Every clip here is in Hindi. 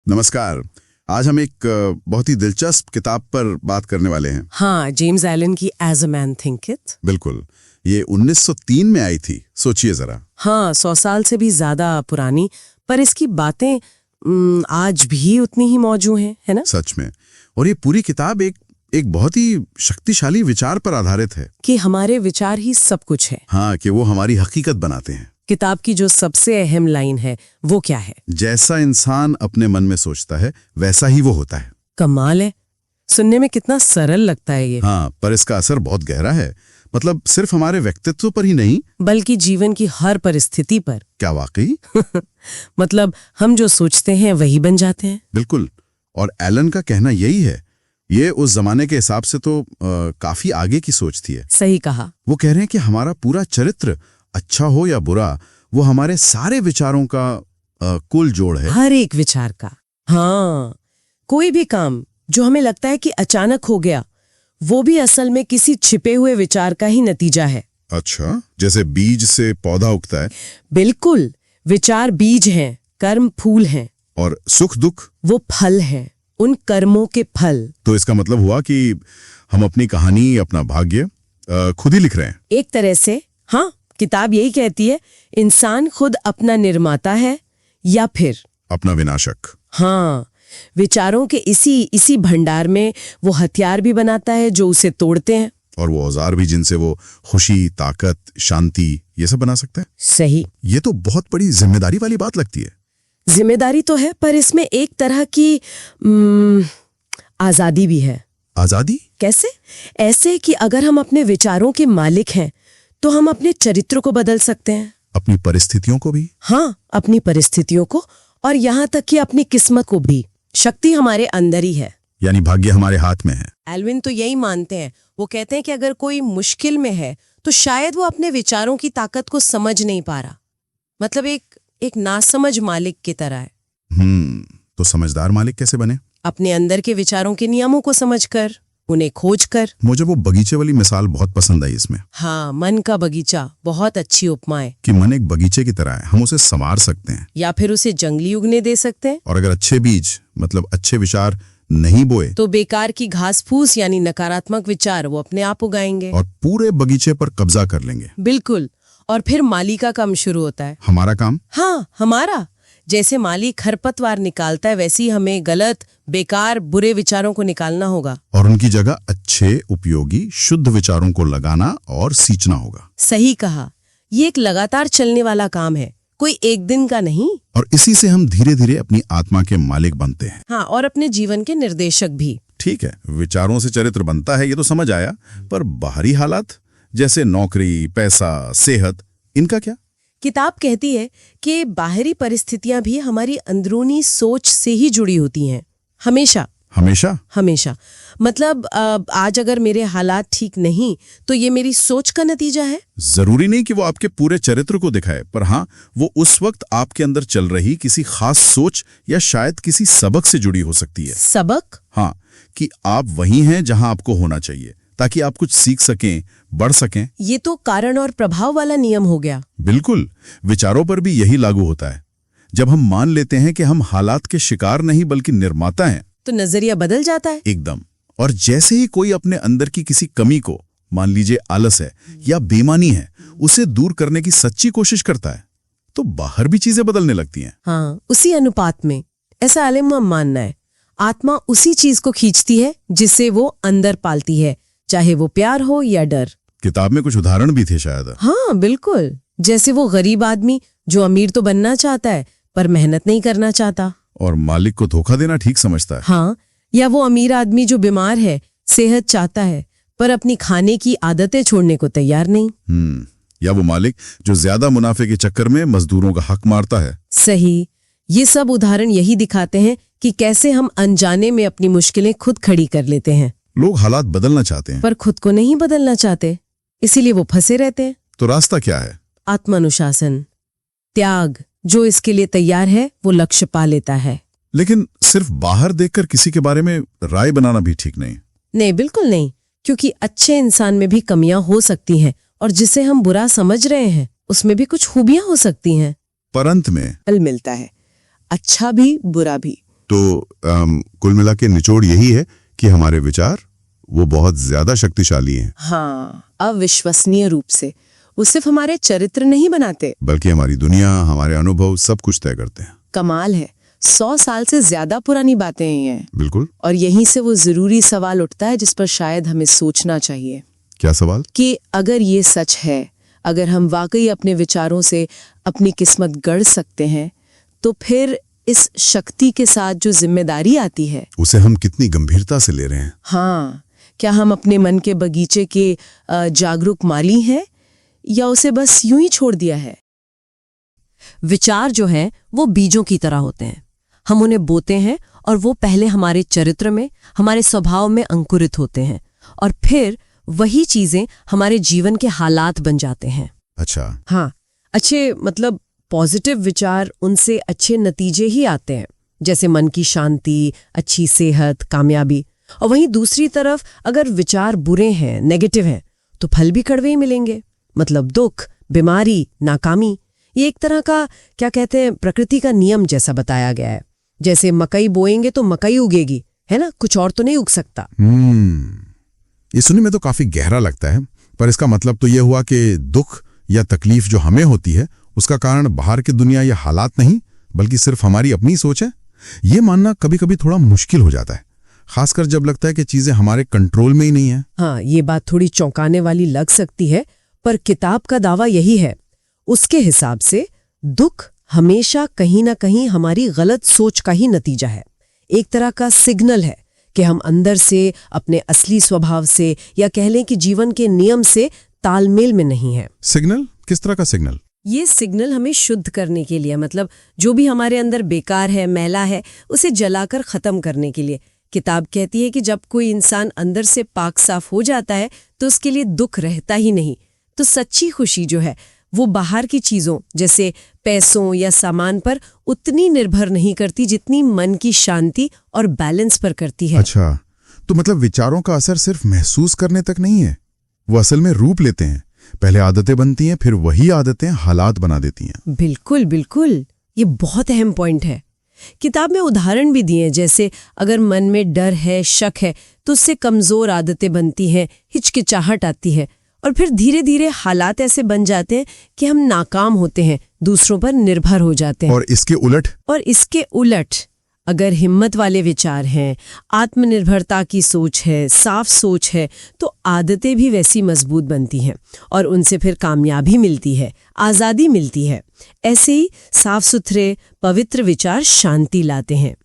नमस्कार। आज हम एक बहुत ही दिलचस्प किताब पर बात करने वाले हैं। हाँ, जेम्स एलन की एज अ मैन थिंकeth। बिल्कुल, ये 1903 में आई थी। सोचिए जरा। हाँ, 100 साल से भी ज्यादा पुरानी, पर इसकी बातें आज भी उतनी ही मौजूद हैं, है ना? सच में। और ये पूरी किताब एक बहुत ही शक्तिशाली विचार पर आधारित है कि हमारे विचार ही सब कुछ है। हाँ, कि वो हमारी हकीकत बनाते हैं। किताब की जो सबसे अहम लाइन है वो क्या है? जैसा इंसान अपने मन में सोचता है वैसा ही वो होता है। कमाल है, सुनने में कितना सरल लगता है ये। हाँ, पर इसका असर बहुत गहरा है। मतलब सिर्फ हमारे व्यक्तित्व पर ही नहीं, बल्कि जीवन की हर परिस्थिति पर। क्या वाकई? मतलब हम जो सोचते हैं वही बन जाते हैं। बिल्कुल। और एलन का कहना यही है। ये उस जमाने के हिसाब से तो काफी आगे की सोच थी। सही कहा। वो कह रहे हैं कि हमारा पूरा चरित्र, अच्छा हो या बुरा, वो हमारे सारे विचारों का कुल जोड़ है। हर एक विचार का। हाँ, कोई भी काम जो हमें लगता है कि अचानक हो गया, वो भी असल में किसी छिपे हुए विचार का ही नतीजा है। अच्छा, जैसे बीज से पौधा उगता है। बिल्कुल, विचार बीज हैं, कर्म फूल हैं। और सुख दुख वो फल हैं, उन कर्मों के फल। तो इसका मतलब हुआ कि हम अपनी कहानी, अपना भाग्य खुद ही लिख रहे हैं। एक तरह से हाँ, किताब यही कहती है, इंसान खुद अपना निर्माता है या फिर अपना विनाशक। हाँ, विचारों के इसी भंडार में वो हथियार भी बनाता है जो उसे तोड़ते हैं। और वो औजार भी जिनसे वो खुशी, ताकत, शांति ये सब बना सकता है। सही। ये तो बहुत बड़ी जिम्मेदारी वाली बात लगती है। जिम्मेदारी तो है, पर इसमें एक तरह की आजादी भी है। आजादी कैसे? ऐसे कि अगर हम अपने विचारों के मालिक हैं तो हम अपने चरित्र को बदल सकते हैं। अपनी परिस्थितियों को भी। हाँ, अपनी परिस्थितियों को, और यहाँ तक कि अपनी किस्मत को भी। शक्ति हमारे अंदर ही है, यानी भाग्य हमारे हाथ में है। एल्विन तो यही मानते हैं। वो कहते हैं कि अगर कोई मुश्किल में है तो शायद वो अपने विचारों की ताकत को समझ नहीं पा रहा। मतलब एक नासमझ मालिक की तरह है। तो समझदार मालिक कैसे बने? अपने अंदर के विचारों के नियमों को समझकर, उन्हें खोजकर। मुझे वो बगीचे वाली मिसाल बहुत पसंद आई इसमें। हाँ, मन का बगीचा बहुत अच्छी उपमा है। कि मन एक बगीचे की तरह है, हम उसे संवार सकते हैं या फिर उसे जंगली उगने दे सकते हैं। और अगर अच्छे बीज, मतलब अच्छे विचार नहीं बोए तो बेकार की घास फूस यानी नकारात्मक विचार वो अपने आप उगाएंगे और पूरे बगीचे पर कब्जा कर लेंगे। बिल्कुल। और फिर माली का काम शुरू होता है। हमारा काम? हाँ, हमारा। जैसे माली खरपतवार निकालता है, वैसे ही हमें गलत, बेकार, बुरे विचारों को निकालना होगा और उनकी जगह अच्छे, उपयोगी, शुद्ध विचारों को लगाना और सींचना होगा। सही कहा। ये एक लगातार चलने वाला काम है, कोई एक दिन का नहीं। और इसी से हम धीरे धीरे अपनी आत्मा के मालिक बनते हैं। हाँ, और अपने जीवन के निर्देशक भी। ठीक है, विचारों से चरित्र बनता है, ये तो समझ आया। पर बाहरी हालात जैसे नौकरी, पैसा, सेहत, इनका क्या? किताब कहती है कि बाहरी परिस्थितियां भी हमारी अंदरूनी सोच से ही जुड़ी होती हैं। हमेशा हमेशा हमेशा। मतलब आज अगर मेरे हालात ठीक नहीं तो ये मेरी सोच का नतीजा है। जरूरी नहीं कि वो आपके पूरे चरित्र को दिखाए, पर हाँ, वो उस वक्त आपके अंदर चल रही किसी खास सोच या शायद किसी सबक से जुड़ी हो सकती है। सबक? हाँ, कि आप वही हैं जहां आपको होना चाहिए, ताकि आप कुछ सीख सकें, बढ़ सकें। ये तो कारण और प्रभाव वाला नियम हो गया। बिल्कुल, विचारों पर भी यही लागू होता है। जब हम मान लेते हैं कि हम हालात के शिकार नहीं बल्कि निर्माता हैं, तो नजरिया बदल जाता है। एकदम। और जैसे ही कोई अपने अंदर की किसी कमी को, मान लीजिए आलस है या बेईमानी है, उसे दूर करने की सच्ची कोशिश करता है, तो बाहर भी चीजें बदलने लगती हैं। हाँ, उसी अनुपात में। ऐसा आलिम का मानना है। आत्मा उसी चीज को खींचती है जिसे वो अंदर पालती है, चाहे वो प्यार हो या डर। किताब में कुछ उदाहरण भी थे शायद। हाँ, बिल्कुल। जैसे वो गरीब आदमी जो अमीर तो बनना चाहता है पर मेहनत नहीं करना चाहता और मालिक को धोखा देना ठीक समझता है। हाँ, या वो अमीर आदमी जो बीमार है, सेहत चाहता है पर अपनी खाने की आदतें छोड़ने को तैयार नहीं। या वो मालिक जो ज्यादा मुनाफे के चक्कर में मजदूरों का हक मारता है। सही। ये सब उदाहरण यही दिखाते हैं कि कैसे हम अनजाने में अपनी मुश्किलें खुद खड़ी कर लेते हैं। लोग हालात बदलना चाहते हैं पर खुद को नहीं बदलना चाहते, इसीलिए वो फंसे रहते हैं। तो रास्ता क्या है? आत्मानुशासन, त्याग। जो इसके लिए तैयार है वो लक्ष्य पा लेता है। लेकिन सिर्फ बाहर देखकर किसी के बारे में राय बनाना भी ठीक नहीं। नहीं, बिल्कुल नहीं, क्योंकि अच्छे इंसान में भी कमियां हो सकती हैं और जिसे हम बुरा समझ रहे हैं उसमें भी कुछ खूबियां हो सकती हैं। पर अंत में फल मिलता है, अच्छा भी बुरा भी। तो कुल मिला के निचोड़ यही है कि हमारे विचार वो बहुत ज्यादा शक्तिशाली हैं। हाँ, अविश्वसनीय रूप से। वो सिर्फ हमारे चरित्र नहीं बनाते, बल्कि हमारी दुनिया, हमारे अनुभव सब कुछ तय करते हैं। कमाल है, 100 साल से ज्यादा पुरानी बातें हैं। बिल्कुल। और यहीं से वो जरूरी सवाल उठता है जिस पर शायद हमें सोचना चाहिए। क्या सवाल? कि अगर ये सच है, अगर हम वाकई अपने विचारों से अपनी किस्मत गढ़ सकते हैं, तो फिर इस शक्ति के साथ जो जिम्मेदारी आती है, उसे हम कितनी गंभीरता से ले रहे हैं। हाँ, क्या हम अपने मन के बगीचे के जागरूक माली हैं या उसे बस यूं ही छोड़ दिया है? विचार जो है वो बीजों की तरह होते हैं। हम उन्हें बोते हैं और वो पहले हमारे चरित्र में, हमारे स्वभाव में अंकुरित होते हैं और फिर वही चीजें हमारे जीवन के हालात बन जाते हैं। अच्छा। हाँ, अच्छे मतलब पॉजिटिव विचार, उनसे अच्छे नतीजे ही आते हैं, जैसे मन की शांति, अच्छी सेहत, कामयाबी। और वहीं दूसरी तरफ अगर विचार बुरे हैं, नेगेटिव हैं, तो फल भी कड़वे ही मिलेंगे। मतलब दुख, बीमारी, नाकामी। ये एक तरह का क्या कहते हैं, प्रकृति का नियम जैसा बताया गया है। जैसे मकई बोएंगे तो मकई उगेगी, है ना, कुछ और तो नहीं उग सकता। ये सुनने में तो काफी गहरा लगता है, पर इसका मतलब तो ये हुआ कि दुख या तकलीफ जो हमें होती है उसका कारण बाहर की दुनिया या हालात नहीं, बल्कि सिर्फ हमारी अपनी सोच है। ये मानना कभी कभी थोड़ा मुश्किल हो जाता है, खासकर जब लगता है कि चीजें हमारे कंट्रोल में ही नहीं है। हाँ, ये बात थोड़ी चौंकाने वाली लग सकती है, पर किताब का दावा यही है। उसके हिसाब से दुख हमेशा कहीं ना कहीं हमारी गलत सोच का ही नतीजा है। एक तरह का सिग्नल है कि हम अंदर से अपने असली स्वभाव से, या कह लें कि जीवन के नियम से तालमेल में नहीं है। सिग्नल? किस तरह का सिग्नल? ये सिग्नल हमें शुद्ध करने के लिए, मतलब जो भी हमारे अंदर बेकार है, मैला है, उसे जलाकर खत्म करने के लिए। किताब कहती है कि जब कोई इंसान अंदर से पाक साफ हो जाता है तो उसके लिए दुख रहता ही नहीं। तो सच्ची खुशी जो है वो बाहर की चीजों जैसे पैसों या सामान पर उतनी निर्भर नहीं करती जितनी मन की शांति और बैलेंस पर करती है। अच्छा, तो मतलब विचारों का असर सिर्फ महसूस करने तक नहीं है, वो असल में रूप लेते हैं। पहले आदतें बनती हैं, फिर वही आदतें हालात बना देती हैं। बिल्कुल बिल्कुल, ये बहुत अहम पॉइंट है। किताब में उदाहरण भी दिए, जैसे अगर मन में डर है, शक है, तो उससे कमजोर आदतें बनती हैं, हिचकिचाहट आती है और फिर धीरे धीरे हालात ऐसे बन जाते हैं कि हम नाकाम होते हैं, दूसरों पर निर्भर हो जाते हैं। और इसके उलट अगर हिम्मत वाले विचार हैं, आत्मनिर्भरता की सोच है, साफ सोच है, तो आदतें भी वैसी मजबूत बनती हैं और उनसे फिर कामयाबी मिलती है, आज़ादी मिलती है। ऐसे ही साफ सुथरे पवित्र विचार शांति लाते हैं।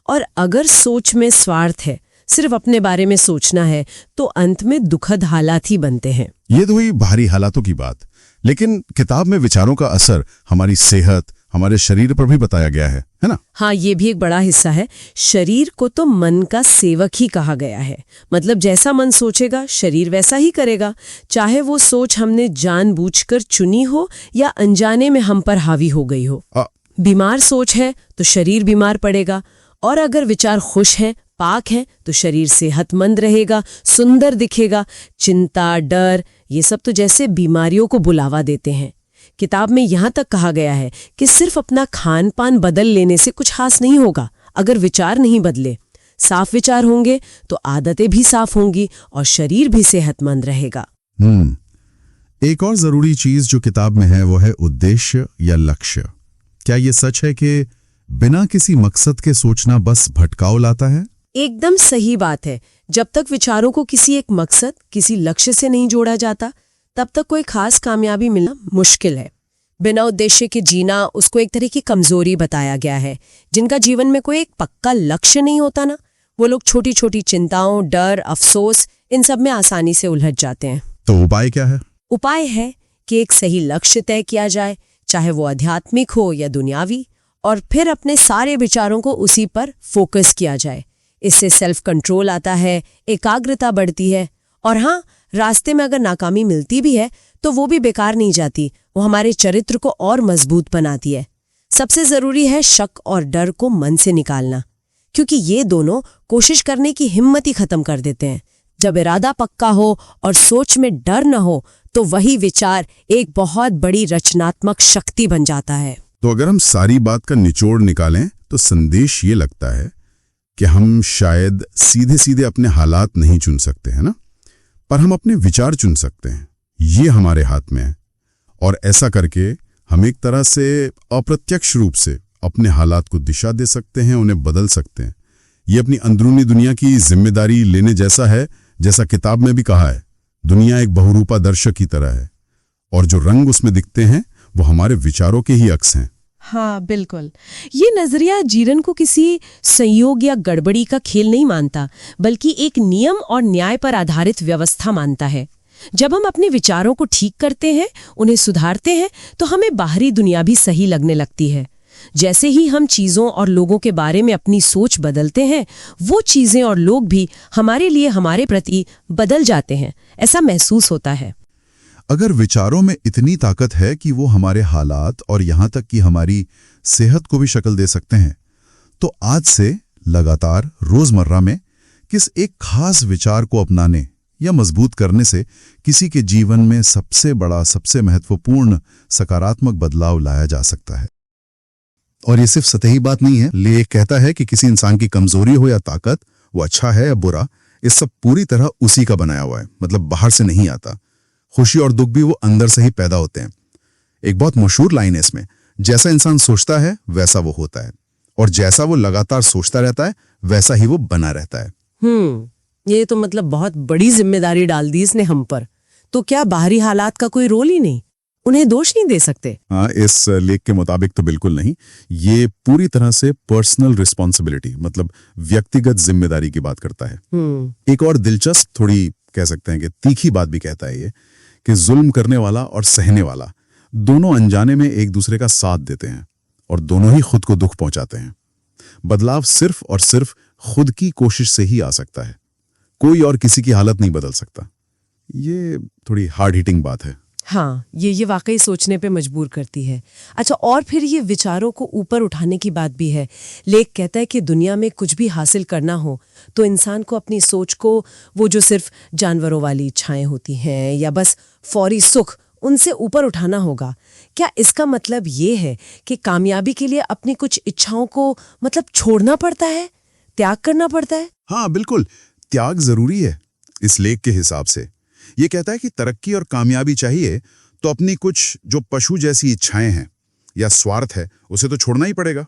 और अगर सोच में स्वार्थ है, सिर्फ अपने बारे में सोचना है, तो अंत में दुखद हालात ही बनते हैं। ये तो हुई बाहरी हालातों की बात, लेकिन किताब में विचारों का असर हमारी सेहत, हमारे शरीर पर भी बताया गया है ना? हाँ, ये भी एक बड़ा हिस्सा है। शरीर को तो मन का सेवक ही कहा गया है। मतलब जैसा मन सोचेगा, शरीर वैसा ही करेगा, चाहे वो सोच हमने जानबूझकर चुनी हो या अनजाने में हम पर हावी हो गई हो। बीमार सोच है तो शरीर बीमार पड़ेगा, और अगर विचार खुश हैं, पाक है, तो शरीर सेहतमंद रहेगा, सुंदर दिखेगा। चिंता, डर, ये सब तो जैसे बीमारियों को बुलावा देते हैं। किताब में यहाँ तक कहा गया है कि सिर्फ अपना खान पान बदल लेने से कुछ खास नहीं होगा अगर विचार नहीं बदले। साफ विचार होंगे तो आदतें भी साफ होंगी और शरीर भी सेहतमंद रहेगा। एक और जरूरी चीज जो किताब में है वो है उद्देश्य या लक्ष्य। क्या ये सच है कि बिना किसी मकसद के सोचना बस भटकाव लाता है? एकदम सही बात है। जब तक विचारों को किसी एक मकसद, किसी लक्ष्य से नहीं जोड़ा जाता, तब तक कोई खास कामयाबी मिलना मुश्किल है। बिना उद्देश्य के जीना, उसको एक तरह की कमजोरी बताया गया है। जिनका जीवन में कोई एक पक्का लक्ष्य नहीं होता ना, वो लोग छोटी छोटी चिंताओं, डर, अफसोस, इन सब में आसानी से उलझ जाते हैं। तो उपाय क्या है? उपाय है कि एक सही लक्ष्य तय किया जाए, चाहे वो आध्यात्मिक हो या दुनियावी, और फिर अपने सारे विचारों को उसी पर फोकस किया जाए। इससे सेल्फ कंट्रोल आता है, एकाग्रता बढ़ती है, और हाँ, रास्ते में अगर नाकामी मिलती भी है तो वो भी बेकार नहीं जाती, वो हमारे चरित्र को और मजबूत बनाती है। सबसे जरूरी है शक और डर को मन से निकालना, क्योंकि ये दोनों कोशिश करने की हिम्मत ही खत्म कर देते हैं। जब इरादा पक्का हो और सोच में डर न हो, तो वही विचार एक बहुत बड़ी रचनात्मक शक्ति बन जाता है। तो अगर हम सारी बात का निचोड़ निकालें तो संदेश ये लगता है कि हम शायद सीधे सीधे अपने हालात नहीं चुन सकते हैं ना, पर हम अपने विचार चुन सकते हैं। ये हमारे हाथ में है, और ऐसा करके हम एक तरह से अप्रत्यक्ष रूप से अपने हालात को दिशा दे सकते हैं, उन्हें बदल सकते हैं। ये अपनी अंदरूनी दुनिया की जिम्मेदारी लेने जैसा है। जैसा किताब में भी कहा है, दुनिया एक बहुरूपा दर्शक की तरह है, और जो रंग उसमें दिखते हैं वो हमारे विचारों के ही अक्स हैं। हाँ बिल्कुल। ये नजरिया जीवन को किसी संयोग या गड़बड़ी का खेल नहीं मानता, बल्कि एक नियम और न्याय पर आधारित व्यवस्था मानता है। जब हम अपने विचारों को ठीक करते हैं, उन्हें सुधारते हैं, तो हमें बाहरी दुनिया भी सही लगने लगती है। जैसे ही हम चीजों और लोगों के बारे में अपनी सोच बदलते हैं, वो चीजें और लोग भी हमारे लिए हमारे प्रति बदल जाते हैं, ऐसा महसूस होता है। अगर विचारों में इतनी ताकत है कि वो हमारे हालात और यहाँ तक कि हमारी सेहत को भी शक्ल दे सकते हैं, तो आज से लगातार रोजमर्रा में किस एक खास विचार को अपनाने या मजबूत करने से किसी के जीवन में सबसे बड़ा, सबसे महत्वपूर्ण सकारात्मक बदलाव लाया जा सकता है। और ये सिर्फ सतही बात नहीं है। लेख कहता है कि किसी इंसान की कमजोरी हो या ताकत, वो अच्छा है या बुरा, इस सब पूरी तरह उसी का बनाया हुआ है, मतलब बाहर से नहीं आता। खुशी और दुख भी वो अंदर से ही पैदा होते हैं। एक बहुत मशहूर लाइन है इसमें, जैसा इंसान सोचता है वैसा वो होता है, और जैसा वो लगातार सोचता रहता है वैसा ही वो बना रहता है। ये तो मतलब बहुत बड़ी जिम्मेदारी डाल दी इसने हम पर। तो क्या बाहरी हालात का कोई रोल ही नहीं? उन्हें दोष नहीं दे सकते? हाँ, इस लेख के मुताबिक तो बिल्कुल नहीं। ये पूरी तरह से पर्सनल रिस्पॉन्सिबिलिटी, मतलब व्यक्तिगत जिम्मेदारी की बात करता है। एक और दिलचस्प, थोड़ी कह सकते हैं कि तीखी बात भी कहता है ये, कि जुल्म करने वाला और सहने वाला दोनों अनजाने में एक दूसरे का साथ देते हैं, और दोनों ही खुद को दुख पहुंचाते हैं। बदलाव सिर्फ और सिर्फ खुद की कोशिश से ही आ सकता है, कोई और किसी की हालत नहीं बदल सकता। ये थोड़ी हार्ड हिटिंग बात है। हाँ, ये वाकई सोचने पे मजबूर करती है। अच्छा, और फिर ये विचारों को ऊपर उठाने की बात भी है। लेख कहता है कि दुनिया में कुछ भी हासिल करना हो तो इंसान को अपनी सोच को, वो जो सिर्फ जानवरों वाली इच्छाएं होती हैं या बस फौरी सुख, उनसे ऊपर उठाना होगा। क्या इसका मतलब ये है कि कामयाबी के लिए अपनी कुछ इच्छाओं को मतलब छोड़ना पड़ता है, त्याग करना पड़ता है? हाँ बिल्कुल, त्याग जरूरी है इस लेख के हिसाब से। ये कहता है कि तरक्की और कामयाबी चाहिए तो अपनी कुछ जो पशु जैसी इच्छाएं हैं या स्वार्थ है, उसे तो छोड़ना ही पड़ेगा।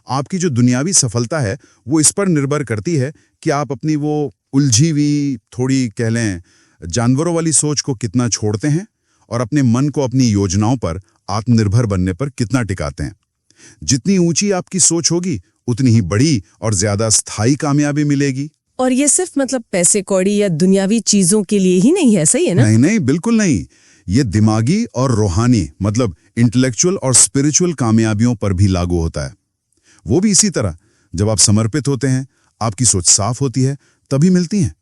आपकी जो दुनियावी सफलता है वो इस पर निर्भर करती है कि आप अपनी वो उलझी हुई, थोड़ी कह लें जानवरों वाली सोच को कितना छोड़ते हैं, और अपने मन को अपनी योजनाओं पर आत्मनिर्भर बनने पर कितना टिकाते हैं। जितनी ऊंची आपकी सोच होगी, उतनी ही बड़ी और ज्यादा स्थायी कामयाबी मिलेगी। और ये सिर्फ मतलब पैसे कौड़ी या दुनियावी चीजों के लिए ही नहीं है, सही है ना? नहीं नहीं, बिल्कुल नहीं। ये दिमागी और रूहानी, मतलब इंटेलेक्चुअल और स्पिरिचुअल कामयाबियों पर भी लागू होता है। वो भी इसी तरह, जब आप समर्पित होते हैं, आपकी सोच साफ होती है, तभी मिलती हैं।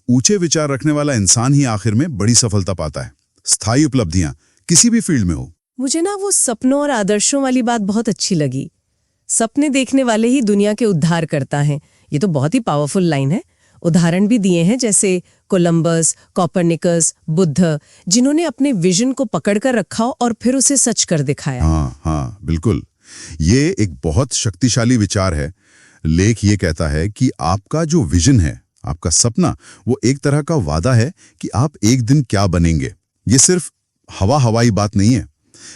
ऊंचे विचार रखने वाला इंसान ही आखिर में बड़ी सफलता पाता है, स्थायी उपलब्धियां किसी भी फील्ड में हो। मुझे ना वो सपनों और आदर्शों वाली बात बहुत अच्छी लगी। सपने देखने वाले ही दुनिया के उद्धार करता है। ये तो बहुत ही पावरफुल लाइन है। उदाहरण भी दिए हैं, जैसे कोलंबस, कोपरनिकस, बुद्ध, जिन्होंने अपने विजन को पकड़कर रखा और फिर उसे सच कर दिखाया। हाँ बिल्कुल, ये एक बहुत शक्तिशाली विचार है। लेख ये कहता है कि आपका जो विजन है, आपका सपना, वो एक तरह का वादा है कि आप एक दिन क्या बनेंगे। ये सिर्फ हवाई बात नहीं है।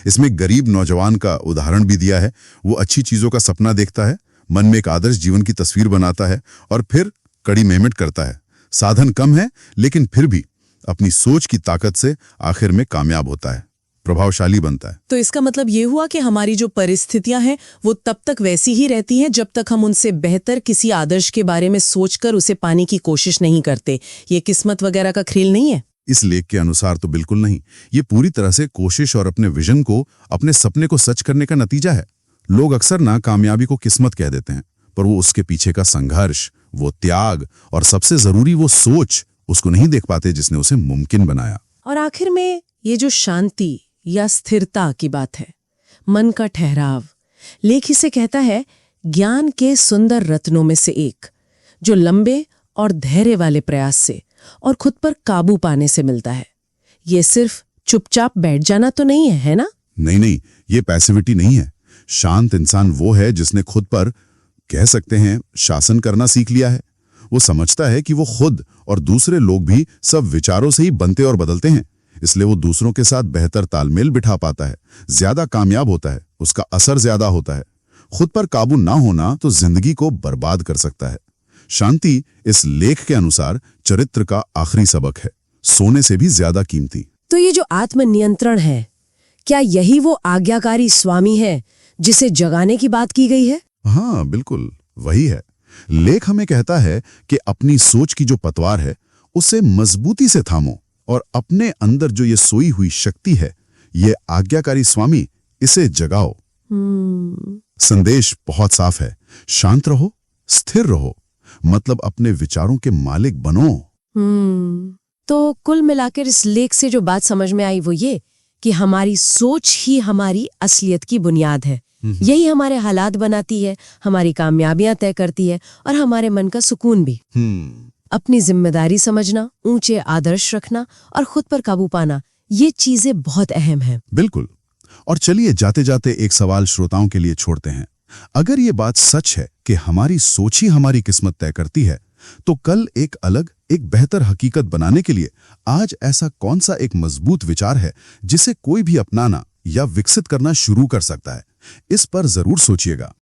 इसमें गरीब नौजवान का उदाहरण भी दिया है। वो अच्छी चीजों का सपना देखता है, मन में एक आदर्श जीवन की तस्वीर बनाता है, और फिर कड़ी मेहनत करता है। साधन कम है, लेकिन फिर भी अपनी सोच की ताकत से आखिर में कामयाब होता है, प्रभावशाली बनता है। तो इसका मतलब ये हुआ कि हमारी जो परिस्थितियां हैं वो तब तक वैसी ही रहती हैं जब तक हम उनसे बेहतर किसी आदर्श के बारे में सोचकर उसे पाने की कोशिश नहीं करते। ये किस्मत वगैरह का खेल नहीं है। इस लेख के अनुसार तो बिल्कुल नहीं। ये पूरी तरह से कोशिश और अपने विजन को, अपने सपने को सच करने का नतीजा है। लोग अक्सर ना कामयाबी को किस्मत कह देते हैं, पर वो उसके पीछे का संघर्ष, वो त्याग और सबसे जरूरी वो सोच, उसको नहीं देख पाते जिसने उसे मुमकिन बनाया। और आखिर में ये जो शांति या स्थिरता की बात है, मन का ठहराव, लेख इसे कहता है ज्ञान के सुंदर रत्नों में से एक, जो लंबे और धैर्य वाले प्रयास से और खुद पर काबू पाने से मिलता है। ये सिर्फ चुपचाप बैठ जाना तो नहीं है, है ना? नहीं, ये पैसिविटी नहीं है। शांत इंसान वो है जिसने खुद पर, कह सकते हैं, शासन करना सीख लिया है। वो समझता है कि वो खुद और दूसरे लोग भी सब विचारों से ही बनते और बदलते हैं, इसलिए वो दूसरों के साथ बेहतर तालमेल बिठा पाता है, ज्यादा कामयाब होता है, उसका असर ज्यादा होता है। खुद पर काबू ना होना तो जिंदगी को बर्बाद कर सकता है। शांति इस लेख के अनुसार चरित्र का आखिरी सबक है, सोने से भी ज्यादा कीमती। तो ये जो आत्मनियंत्रण है, क्या यही वो आज्ञाकारी स्वामी है जिसे जगाने की बात की गई है? हाँ, बिल्कुल वही है। लेख हमें कहता है कि अपनी सोच की जो पतवार है उसे मजबूती से थामो और अपने अंदर जो ये सोई हुई शक्ति है, ये आज्ञाकारी स्वामी, इसे जगाओ। संदेश बहुत साफ है, शांत रहो, स्थिर रहो, मतलब अपने विचारों के मालिक बनो। तो कुल मिलाकर इस लेख से जो बात समझ में आई वो ये कि हमारी सोच ही हमारी असलियत की बुनियाद है। यही हमारे हालात बनाती है, हमारी कामयाबियां तय करती है और हमारे मन का सुकून भी। अपनी जिम्मेदारी समझना, ऊंचे आदर्श रखना और खुद पर काबू पाना, ये चीजें बहुत अहम हैं। बिल्कुल। और चलिए जाते जाते एक सवाल श्रोताओं के लिए छोड़ते हैं। अगर ये बात सच है कि हमारी सोच ही हमारी किस्मत तय करती है, तो कल एक अलग, एक बेहतर हकीकत बनाने के लिए आज ऐसा कौन सा एक मजबूत विचार है जिसे कोई भी अपनाना या विकसित करना शुरू कर सकता है? इस पर जरूर सोचिएगा।